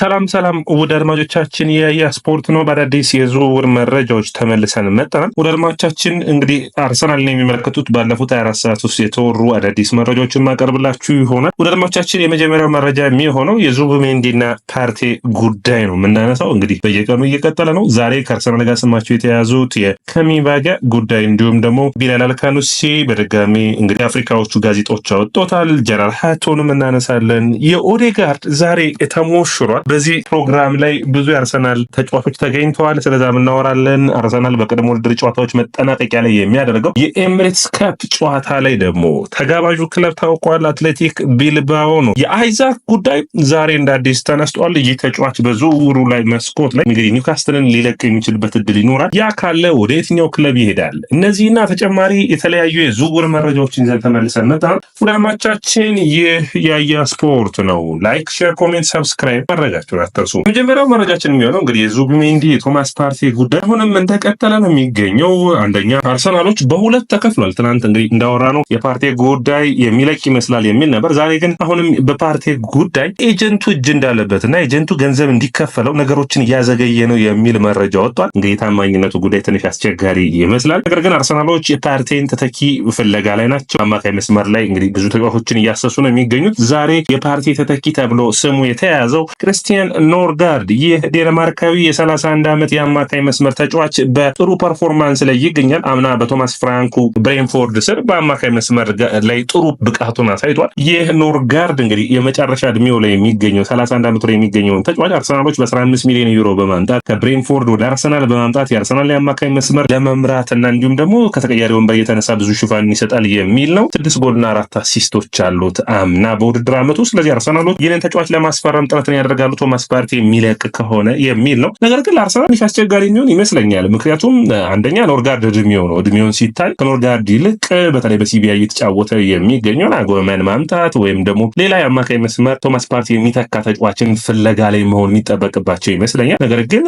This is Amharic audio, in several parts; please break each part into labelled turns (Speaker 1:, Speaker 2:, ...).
Speaker 1: ሰላም ውድ አድማጮቻችን የስፖርት ነው በአዳዲስ የዝውውር መረጃዎች ተመልሰን መጥተናል። ውድ አድማጮቻችን እንግዲህ አርሰናልን የሚመለከቱት ባለፉት 24 ሰዓት ውስጥ የተወሩ አዳዲስ መረጃዎችን ማቀርብላችሁ ይሆናል። ውድ አድማጮቻችን የመጀመሪያው መረጃ የሚሆነው የዙቢሜንዲና ፓርቴ ጉዳይ ነው የምናነሳው። እንግዲህ በየቀኑ እየቀጠለ ነው። ዛሬ ከአርሰናል ጋር ስማቸው የተያዙት የካሚቫጋ ጉዳይ እንዲሁም ደግሞ ቢላል አልካኑሲ በድጋሚ እንግዲህ አፍሪካዎቹ ጋዜጦች አወጥቶታል። ጀራል ሃቶንም እናነሳለን። የኦዴጋርድ ዛሬ ተሞሽሯል። በዚህ ፕሮግራም ላይ ብዙ የአርሰናል ተጫዋቾች ተገኝተዋል። ስለዛም እናወራለን። አርሰናል በቅድመ ውድድር ጨዋታዎች መጠናቀቂያ ላይ የሚያደርገው የኤምሬትስ ካፕ ጨዋታ ላይ ደግሞ ተጋባዡ ክለብ ታውቋል፣ አትሌቲክ ቢልባኦ ነው። የአይዛክ ጉዳይ ዛሬ እንደ አዲስ ተነስቷል። ይህ ተጫዋች በዝውውሩ ላይ መስኮት ላይ እንግዲህ ኒውካስትልን ሊለቅ የሚችልበት እድል ይኖራል። ያ ካለ ወደ የትኛው ክለብ ይሄዳል? እነዚህና ተጨማሪ የተለያዩ የዝውውር መረጃዎችን ይዘን ተመልሰን መጣን። ሁላማቻችን ይህ ያያ ስፖርት ነው። ላይክ፣ ሼር፣ ኮሜንት፣ ሰብስክራይብ ማድረጋችሁን አትርሱ። የመጀመሪያው መረጃችን የሚሆነው እንግዲህ የዙቢሜንዲ የቶማስ ፓርቴ ጉዳይ አሁንም እንደቀጠለ ነው የሚገኘው። አንደኛ አርሰናሎች በሁለት ተከፍሏል። ትናንት እንግዲህ እንዳወራ ነው የፓርቴ ጉዳይ የሚለቅ ይመስላል የሚል ነበር። ዛሬ ግን አሁንም በፓርቴ ጉዳይ ኤጀንቱ እጅ እንዳለበትና ኤጀንቱ ገንዘብ እንዲከፈለው ነገሮችን እያዘገየ ነው የሚል መረጃ ወጥቷል። እንግዲህ የታማኝነቱ ጉዳይ ትንሽ አስቸጋሪ ይመስላል። ነገር ግን አርሰናሎች የፓርቴን ተተኪ ፍለጋ ላይ ናቸው። አማካይ መስመር ላይ እንግዲህ ብዙ ተጫዋቾችን እያሰሱ ነው የሚገኙት። ዛሬ የፓርቴ ተተኪ ተብሎ ስሙ የተያዘው ክርስቲያን ኖርጋርድ፣ ይህ ዴንማርካዊ የ31 ዓመት የአማካይ መስመር ተጫዋች በጥሩ ፐርፎርማንስ ላይ ይገኛል። አምና በቶማስ ፍራንኩ ብሬንፎርድ ስር በአማካይ መስመር ላይ ጥሩ ብቃቱን አሳይቷል። ይህ ኖርጋርድ እንግዲህ የመጨረሻ እድሜው ላይ የሚገኘው 31 ዓመቱ ላይ የሚገኘውን ተጫዋች አርሰናሎች በ15 ሚሊዮን ዩሮ በማምጣት ከብሬንፎርድ ወደ አርሰናል በማምጣት የአርሰናል የአማካይ መስመር ለመምራትና እንዲሁም ደግሞ ከተቀያሪ ወንበር የተነሳ ብዙ ሽፋን ይሰጣል የሚል ነው። 6 ጎልና 4 አሲስቶች አሉት አምና በውድድር ዓመቱ። ስለዚህ አርሰናሎች ይህንን ተጫዋች ለማስፈረም ጥረትን ያደርጋሉ ቶማስ ፓርቴ የሚለቅ ከሆነ የሚል ነው። ነገር ግን ለአርሰናል ትንሽ አስቸጋሪ የሚሆን ይመስለኛል። ምክንያቱም አንደኛ ኖርጋርድ እድሜው ነው። እድሜውን ሲታይ ከኖርጋርድ ይልቅ በተለይ በሲቢያ እየተጫወተ የሚገኘው አጎመን ማምጣት ወይም ደግሞ ሌላ የአማካይ መስመር ቶማስ ፓርቴ የሚተካ ተጫዋችን ፍለጋ ላይ መሆን የሚጠበቅባቸው ይመስለኛል። ነገር ግን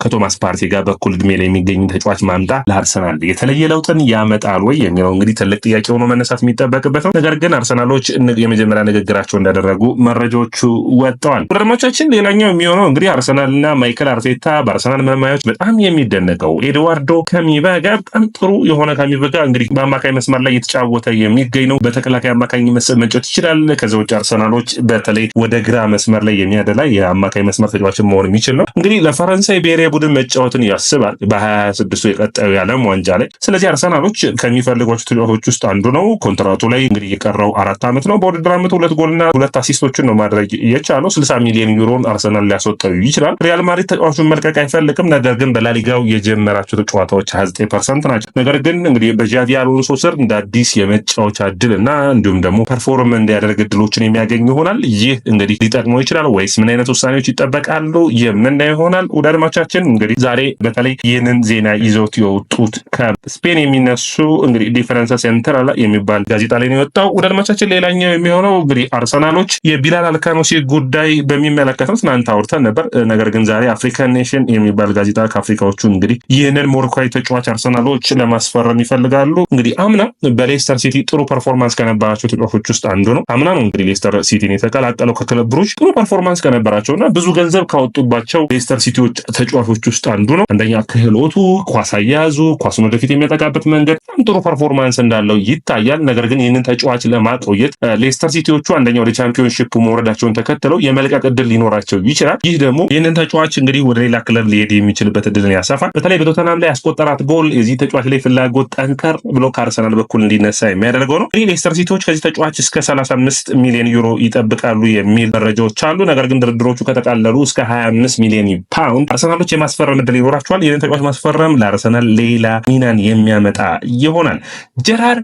Speaker 1: ከቶማስ ፓርቴ ጋር በኩል እድሜ ላይ የሚገኝ ተጫዋች ማምጣት ለአርሰናል የተለየ ለውጥን ያመጣል ወይ የሚለው እንግዲህ ትልቅ ጥያቄ ሆኖ መነሳት የሚጠበቅበት ነው። ነገር ግን አርሰናሎች የመጀመሪያ ንግግራቸው እንዳደረጉ መረጃዎቹ ወጥተዋል። ወደድማቻችን ሌላኛው የሚሆነው እንግዲህ አርሰናልና ማይክል አርቴታ በአርሰናል መማዮች በጣም የሚደነቀው ኤድዋርዶ ካሚቫጋ በጣም ጥሩ የሆነ ካሚቫጋ እንግዲህ በአማካይ መስመር ላይ እየተጫወተ የሚገኝ ነው። በተከላካይ አማካኝ መስመር መጫወት ይችላል። ከዛ ውጭ አርሰናሎች በተለይ ወደ ግራ መስመር ላይ የሚያደላ የአማካይ መስመር ተጫዋችን መሆን የሚችል ነው። እንግዲህ ለፈረንሳይ ብሔራዊ ቡድን መጫወትን ያስባል በ26 የቀጣዩ የዓለም ዋንጫ ላይ። ስለዚህ አርሰናሎች ከሚፈልጓቸው ተጫዋቾች ውስጥ አንዱ ነው። ኮንትራቱ ላይ እንግዲህ የቀረው 4 ዓመት ነው። በውድድር ዓመቱ 2 ጎልና 2 አሲስቶችን ነው ማድረግ የቻለው። 60 ሚሊዮን ዩሮን አርሰናል ሊያስወጣው ይችላል። ሪያል ማድሪድ ተጫዋቹን መልቀቅ አይፈልግም። ነገር ግን በላሊጋው የጀመራቸው ጨዋታዎች 29% ናቸው። ነገር ግን እንግዲህ በዣቪ አሎንሶ ስር እንደ አዲስ የመጫወቻ እድል እና እንዲሁም ደግሞ ፐርፎርም እንዲያደርግ እድሎችን የሚያገኝ ይሆናል። ይህ እንግዲህ ሊጠቅመው ይችላል ወይስ ምን አይነት ውሳኔዎች ይጠበቃሉ የምናየው ይሆናል። ወደ አድማቻችን እንግዲህ ዛሬ በተለይ ይህንን ዜና ይዘውት የወጡት ከስፔን የሚነሱ እንግዲህ ዲፈረንስ ሴንትራል የሚባል ጋዜጣ ላይ ነው የወጣው። ወደ አድማቻችን ሌላኛው የሚሆነው እንግዲህ አርሰናሎች የቢላል አልካኑሲ ጉዳይ በሚመለከት ነው። ትናንት አውርተን ነበር። ነገር ግን ዛሬ አፍሪካን ኔሽን የሚባል ጋዜጣ ከአፍሪካዎቹ እንግዲህ ይህንን ሞሮኮዊ ተጫዋች አርሰናሎች ለማስፈረም ይፈልጋሉ። እንግዲህ አምና በሌስተር ሲቲ ጥሩ ፐርፎርማንስ ከነበራቸው ተጫዋቾች ውስጥ አንዱ ነው። አምና ነው እንግዲህ ሌስተር ሲቲን የተቀላቀለው ከክለብ ብሩጅ። ጥሩ ፐርፎርማንስ ከነበራቸውና ብዙ ገንዘብ ካወጡባቸው ሌስተር ሲቲዎች ተጫዋቾች ውስጥ አንዱ ነው። አንደኛ ክህሎቱ፣ ኳስ አያያዙ፣ ኳሱን ወደፊት የሚያጠቃበት መንገድ በጣም ጥሩ ፐርፎርማንስ እንዳለው ይታያል። ነገር ግን ይህንን ተጫዋች ለማቆየት ሌስተር ሲቲዎቹ አንደኛ ወደ ቻምፒዮንሺፕ መውረዳቸውን ተከትለው የመልቀቅ እድል ሊኖራቸው ይችላል። ይህ ደግሞ ይህንን ተጫዋች እንግዲህ ወደ ሌላ ክለብ ሊሄድ የሚችልበት እድልን ያሰፋል። በተለይ በቶተናም ላይ ያስቆጠራት ጎል የዚህ ተጫዋች ላይ ፍላጎት ጠንከር ብሎ ከአርሰናል በኩል እንዲነሳ የሚያደርገው ነው። ይህ ሌስተር ሲቲዎች ከዚህ ተጫዋች እስከ 35 ሚሊዮን ዩሮ ይጠብቃሉ የሚል መረጃዎች አሉ። ነገር ግን ድርድሮቹ ከተቃለሉ እስከ 25 ሚሊዮን ፓውንድ አርሰናሎች የማስፈረም እድል ይኖራቸዋል። ይህንን ተጫዋች ማስፈረም ለአርሰናል ሌላ ሚናን የሚያመጣ ይሆናል። ጀራር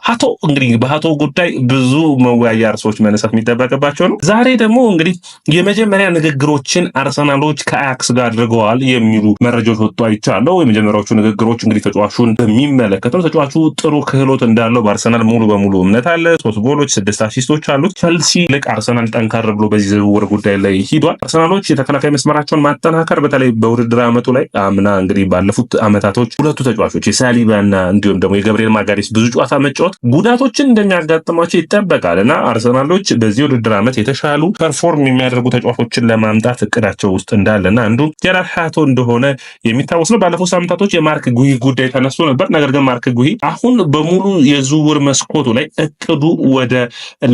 Speaker 1: ሃቶ እንግዲህ በሃቶ ጉዳይ ብዙ መወያያ ርዕሶች መነሳት የሚጠበቅባቸው ነው። ዛሬ ደግሞ እንግዲህ የመጀመሪያ ንግግሮችን አርሰናሎች ከአያክስ ጋር አድርገዋል የሚሉ መረጃዎች ወጥቶ አይቻለሁ። የመጀመሪያዎቹ ንግግሮች እንግዲህ ተጫዋቹን በሚመለከት ነው። ተጫዋቹ ጥሩ ክህሎት እንዳለው በአርሰናል ሙሉ በሙሉ እምነት አለ። 3 ጎሎች 6 አሲስቶች አሉት። ቸልሲ ልክ አርሰናል ጠንካር ብሎ በዚህ ዝውውር ጉዳይ ላይ ሂዷል። አርሰናሎች የተከላካይ መስመራቸውን ማጠናከር በተለይ በውድድር ዓመቱ ላይ አምና እንግዲህ ባለፉት ዓመታቶች ሁለቱ ተጫዋቾች የሳሊባና እንዲሁም ደግሞ የገብርኤል ማጋሌስ ብዙ ጨዋታ መጫወት ለመጫወት ጉዳቶችን እንደሚያጋጥሟቸው ይጠበቃልና አርሰናሎች በዚህ ውድድር ዓመት የተሻሉ ፐርፎርም የሚያደርጉ ተጫዋቾችን ለማምጣት እቅዳቸው ውስጥ እንዳለና አንዱ ጀራርድ ሃቶ እንደሆነ የሚታወስ ነው። ባለፉት ሳምንታቶች የማርክ ጉሂ ጉዳይ ተነስቶ ነበር። ነገር ግን ማርክ ጉሂ አሁን በሙሉ የዝውውር መስኮቱ ላይ እቅዱ ወደ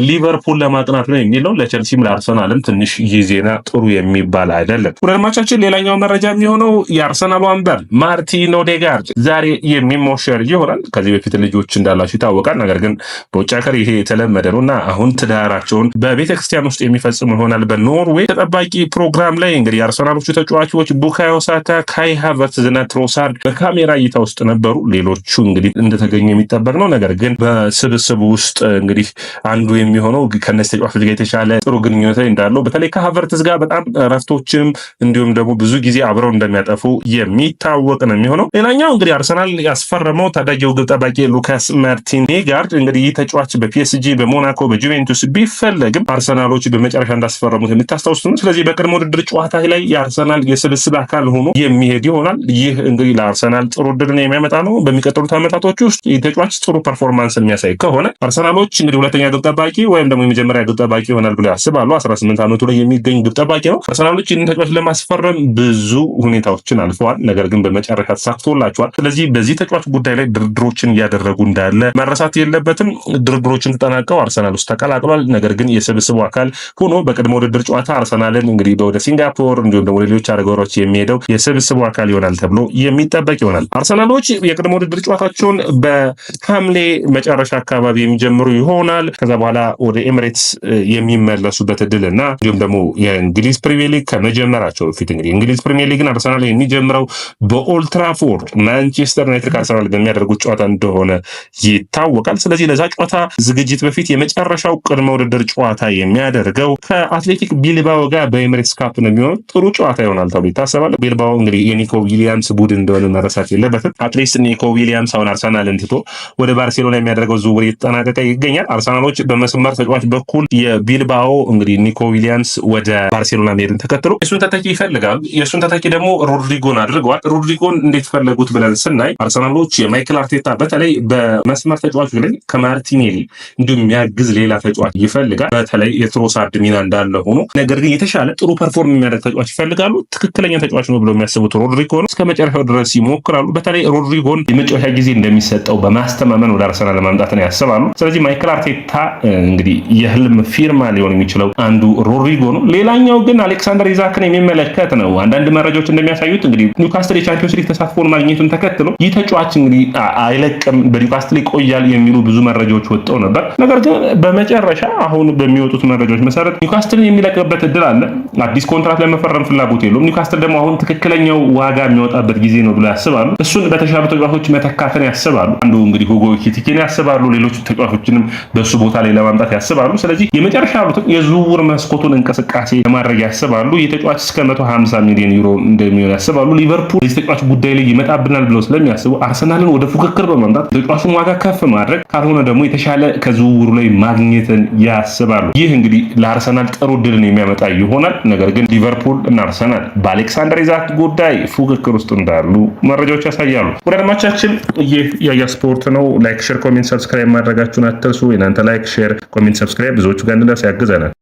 Speaker 1: ሊቨርፑል ለማቅናት ነው የሚለው ለቸልሲም ለአርሰናልም ትንሽ ይህ ዜና ጥሩ የሚባል አይደለም። ወደድማቻችን ሌላኛው መረጃ የሚሆነው የአርሰናሉ አምበል ማርቲን ኦዴጋርድ ዛሬ የሚሞሸር ይሆናል። ከዚህ በፊት ልጆች እንዳላቸው ይታወቃል። ነገር ግን በውጭ ሀገር ይሄ የተለመደ ነው እና አሁን ትዳራቸውን በቤተክርስቲያን ውስጥ የሚፈጽሙ ይሆናል በኖርዌይ። ተጠባቂ ፕሮግራም ላይ እንግዲህ የአርሰናሎቹ ተጫዋቾች ቡካዮ ሳካ፣ ካይ ሃቨርትዝ እና ትሮሳርድ በካሜራ እይታ ውስጥ ነበሩ። ሌሎቹ እንግዲህ እንደተገኙ የሚጠበቅ ነው። ነገር ግን በስብስቡ ውስጥ እንግዲህ አንዱ የሚሆነው ከነዚህ ተጫዋቾች ጋር የተሻለ ጥሩ ግንኙነት ላይ እንዳለው በተለይ ከሃቨርትዝ ጋር በጣም ረፍቶችም እንዲሁም ደግሞ ብዙ ጊዜ አብረው እንደሚያጠፉ የሚታወቅ ነው የሚሆነው። ሌላኛው እንግዲህ አርሰናል ያስፈረመው ታዳጊው ግብ ጠባቂ ሉካስ ማርቲን ኦዴጋርድ እንግዲህ ይህ ተጫዋች በፒኤስጂ በሞናኮ በጁቬንቱስ ቢፈለግም አርሰናሎች በመጨረሻ እንዳስፈረሙት የምታስታውሱ ነው። ስለዚህ በቅድመ ውድድር ጨዋታ ላይ የአርሰናል የስብስብ አካል ሆኖ የሚሄድ ይሆናል። ይህ እንግዲህ ለአርሰናል ጥሩ ድልን የሚያመጣ ነው። በሚቀጥሉት ዓመታቶች ውስጥ ተጫዋች ጥሩ ፐርፎርማንስ የሚያሳይ ከሆነ አርሰናሎች እንግዲህ ሁለተኛ ግብ ጠባቂ ወይም ደግሞ የመጀመሪያ ግብ ጠባቂ ይሆናል ብለው ያስባሉ። 18 ዓመቱ ላይ የሚገኝ ግብ ጠባቂ ነው። አርሰናሎች ይህን ተጫዋች ለማስፈረም ብዙ ሁኔታዎችን አልፈዋል። ነገር ግን በመጨረሻ ተሳክቶላቸዋል። ስለዚህ በዚህ ተጫዋች ጉዳይ ላይ ድርድሮችን እያደረጉ እንዳለ መረሳት የለበትም። ድርድሮችን ተጠናቀው አርሰናል ውስጥ ተቀላቅሏል። ነገር ግን የስብስቡ አካል ሆኖ በቅድመ ውድድር ጨዋታ አርሰናልን እንግዲህ ወደ ሲንጋፖር እንዲሁም ደግሞ ሌሎች አገሮች የሚሄደው የስብስቡ አካል ይሆናል ተብሎ የሚጠበቅ ይሆናል። አርሰናሎች የቅድመ ውድድር ጨዋታቸውን በሐምሌ መጨረሻ አካባቢ የሚጀምሩ ይሆናል። ከዛ በኋላ ወደ ኤሚሬትስ የሚመለሱበት እድልና እንዲሁም ደግሞ የእንግሊዝ ፕሪሚየር ሊግ ከመጀመራቸው በፊት እንግዲህ እንግሊዝ ፕሪሚየር ሊግን አርሰናል የሚጀምረው በኦልትራፎርድ ማንቸስተር ዩናይትድ ከአርሰናል በሚያደርጉት ጨዋታ እንደሆነ ይታወቃል። ስለዚህ ለዛ ጨዋታ ዝግጅት በፊት የመጨረሻው ቅድመ ውድድር ጨዋታ የሚያደርገው ከአትሌቲክ ቢልባኦ ጋር በኤሚሬትስ ካፕ ነው የሚሆነው። ጥሩ ጨዋታ ይሆናል ተብሎ ይታሰባል። ቢልባኦ እንግዲህ የኒኮ ዊሊያምስ ቡድን እንደሆነ መረሳት የለበትም። አትሌቲክ ኒኮ ዊሊያምስ አሁን አርሰናልን ትቶ ወደ ባርሴሎና የሚያደርገው ዝውውር እየተጠናቀቀ ይገኛል። አርሰናሎች በመስመር ተጫዋች በኩል የቢልባኦ እንግዲህ ኒኮ ዊሊያምስ ወደ ባርሴሎና መሄድን ተከትሎ የሱን ተተኪ ይፈልጋሉ። የሱን ተተኪ ደግሞ ሮድሪጎን አድርገዋል። ሮድሪጎን እንዴት ፈለጉት ብለን ስናይ አርሰናሎች የማይክል አርቴታ በተለይ በመስመር ተጫዋቾች ላይ ከማርቲኔሊ እንዲሁም የሚያግዝ ሌላ ተጫዋች ይፈልጋል። በተለይ የትሮሳርድ ሚና እንዳለ ሆኖ ነገር ግን የተሻለ ጥሩ ፐርፎርም የሚያደርግ ተጫዋች ይፈልጋሉ። ትክክለኛ ተጫዋች ነው ብለው የሚያስቡት ሮድሪጎ ነው። እስከ መጨረሻው ድረስ ይሞክራሉ። በተለይ ሮድሪጎን የመጨረሻ ጊዜ እንደሚሰጠው በማስተማመን ወደ አርሰናል ለማምጣት ነው ያስባሉ። ስለዚህ ማይክል አርቴታ እንግዲህ የህልም ፊርማ ሊሆን የሚችለው አንዱ ሮድሪጎ ነው። ሌላኛው ግን አሌክሳንደር ኢዛክን የሚመለከት ነው። አንዳንድ መረጃዎች እንደሚያሳዩት እንግዲህ ኒውካስትል የቻምፒዮንስ ሊግ ተሳትፎን ማግኘቱን ተከትሎ ይህ ተጫዋች እንግዲህ አይለቅም፣ በኒውካስትል ይቆያል የሚሉ ብዙ መረጃዎች ወጥተው ነበር። ነገር ግን በመጨረሻ አሁን በሚወጡት መረጃዎች መሰረት ኒውካስትልን የሚለቅበት እድል አለ። አዲስ ኮንትራት ለመፈረም ፍላጎት የለውም። ኒውካስትል ደግሞ አሁን ትክክለኛው ዋጋ የሚወጣበት ጊዜ ነው ብሎ ያስባሉ። እሱን በተሻሉ ተጫዋቾች መተካትን ያስባሉ። አንዱ እንግዲህ ሁጎ ኤኪቲኬን ያስባሉ። ሌሎች ተጫዋቾችንም በሱ ቦታ ላይ ለማምጣት ያስባሉ። ስለዚህ የመጨረሻ ያሉት የዝውውር መስኮቱን እንቅስቃሴ ለማድረግ ያስባሉ። የተጫዋች እስከ 150 ሚሊዮን ዩሮ እንደሚሆን ያስባሉ። ሊቨርፑል የዚህ ተጫዋች ጉዳይ ላይ ይመጣብናል ብለው ስለሚያስቡ አርሰናልን ወደ ፉክክር በማምጣት ተጫዋቹን ዋጋ ከፍ ማድረግ ካልሆነ ደግሞ የተሻለ ከዝውውሩ ላይ ማግኘትን ያስባሉ። ይህ እንግዲህ ለአርሰናል ጥሩ ድልን የሚያመጣ ይሆናል። ነገር ግን ሊቨርፑል እና አርሰናል በአሌክሳንደር ኢዛክ ጉዳይ ፉክክር ውስጥ እንዳሉ መረጃዎች ያሳያሉ። ወደ አድማቻችን ይህ ያያ ስፖርት ነው። ላይክ፣ ሼር፣ ኮሜንት፣ ሰብስክራይብ ማድረጋችሁን አትርሱ። የናንተ ላይክ፣ ሼር፣ ኮሜንት፣ ሰብስክራይብ ብዙዎቹ ጋር እንድንደርስ ያግዘናል።